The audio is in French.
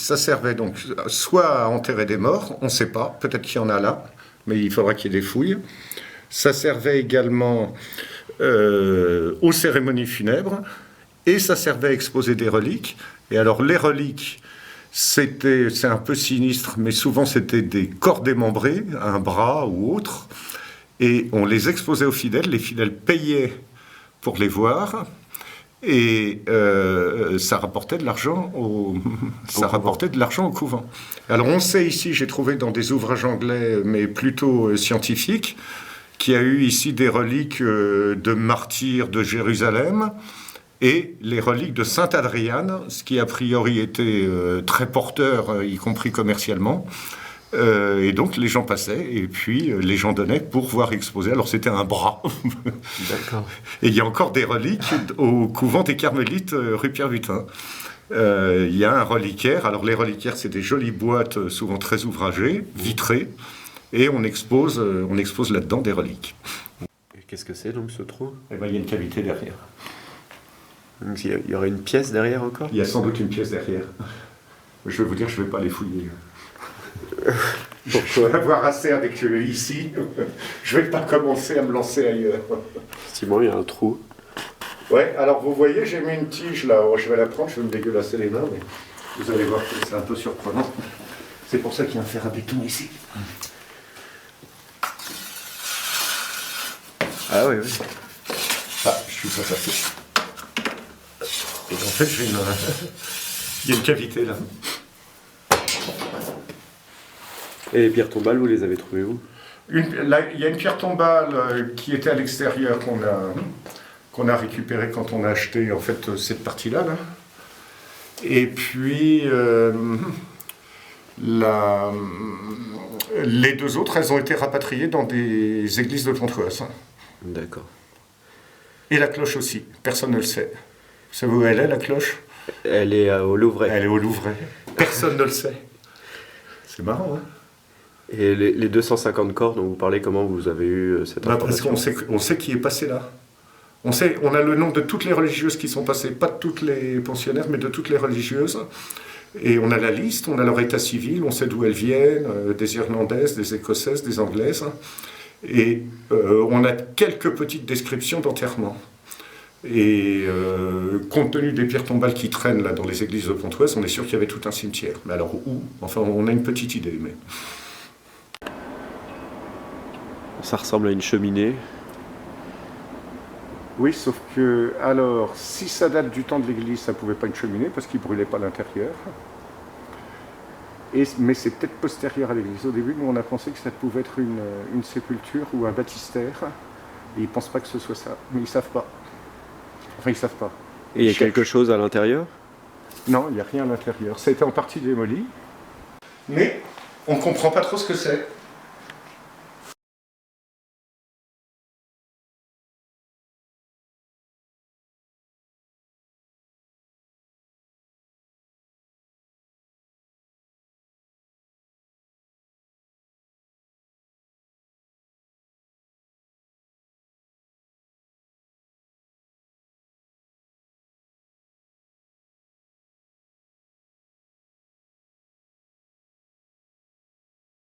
ça servait donc soit à enterrer des morts, on ne sait pas, peut-être qu'il y en a là, mais il faudra qu'il y ait des fouilles. Ça servait également aux cérémonies funèbres, et ça servait à exposer des reliques. Et alors les reliques, c'est un peu sinistre, mais souvent c'était des corps démembrés, un bras ou autre, et on les exposait aux fidèles, les fidèles payaient pour les voir, et ça rapportait de l'argent au couvent. Alors on sait ici, j'ai trouvé dans des ouvrages anglais, mais plutôt scientifiques, qu'il y a eu ici des reliques de martyrs de Jérusalem, et les reliques de Sainte Adriane, ce qui a priori était très porteur, y compris commercialement. Et donc les gens passaient, et puis les gens donnaient pour voir exposer. Alors c'était un bras. D'accord. Et il y a encore des reliques au couvent des Carmélites, rue Pierre-Vutin. Il y a un reliquaire. Alors les reliquaires, c'est des jolies boîtes, souvent très ouvragées, vitrées, et on expose là-dedans des reliques. Et qu'est-ce que c'est donc ce trou? Eh ben, il y a une cavité derrière. Donc, il y aurait une pièce derrière encore? Il y a sans doute une pièce derrière. Je vais vous dire, je ne vais pas les fouiller. Je vais avoir assez avec ici. Je ne vais pas commencer à me lancer ailleurs. Effectivement, il y a un trou. Ouais, alors vous voyez, j'ai mis une tige là. Je vais la prendre, je vais me dégueulasser les mains, mais vous allez voir que c'est un peu surprenant. C'est pour ça qu'il y a un fer à béton ici. Ah oui, oui. Ah, je suis pas passé. Et en fait, il y a une cavité là. Et les pierres tombales, vous les avez trouvées où? Là, il y a une pierre tombale qui était à l'extérieur qu'on a récupérée quand on a acheté en fait cette partie-là. Là. Et puis les deux autres, elles ont été rapatriées dans des églises de Pontoise. D'accord. Et la cloche aussi, personne ne le sait. Vous savez où elle est, la cloche? Elle est au Louvret. Elle est au Louvret. Personne ne le sait. C'est marrant, hein? Et les 250 corps dont vous parlez, comment vous avez eu cette information? Parce qu'on sait qui est passé là. On a le nom de toutes les religieuses qui sont passées, pas de toutes les pensionnaires, mais de toutes les religieuses. Et on a la liste, on a leur état civil, on sait d'où elles viennent, des Irlandaises, des Écossaises, des Anglaises. Et on a quelques petites descriptions d'enterrement. Et compte tenu des pierres tombales qui traînent là dans les églises de Pontoise, on est sûr qu'il y avait tout un cimetière. Mais alors où? Enfin, on a une petite idée. Mais... Ça ressemble à une cheminée. Oui, sauf que, alors, si ça date du temps de l'église, ça ne pouvait pas une cheminée parce qu'il ne brûlait pas l'intérieur. Mais c'est peut-être postérieur à l'église. Au début, nous, on a pensé que ça pouvait être une sépulture ou un baptistère. Et ils ne pensent pas que ce soit ça. Mais ils ne savent pas. Enfin, ils ne savent pas. Et il y a quelque chose à l'intérieur? Non, il n'y a rien à l'intérieur. Ça a été en partie démoli. Mais on ne comprend pas trop ce que c'est.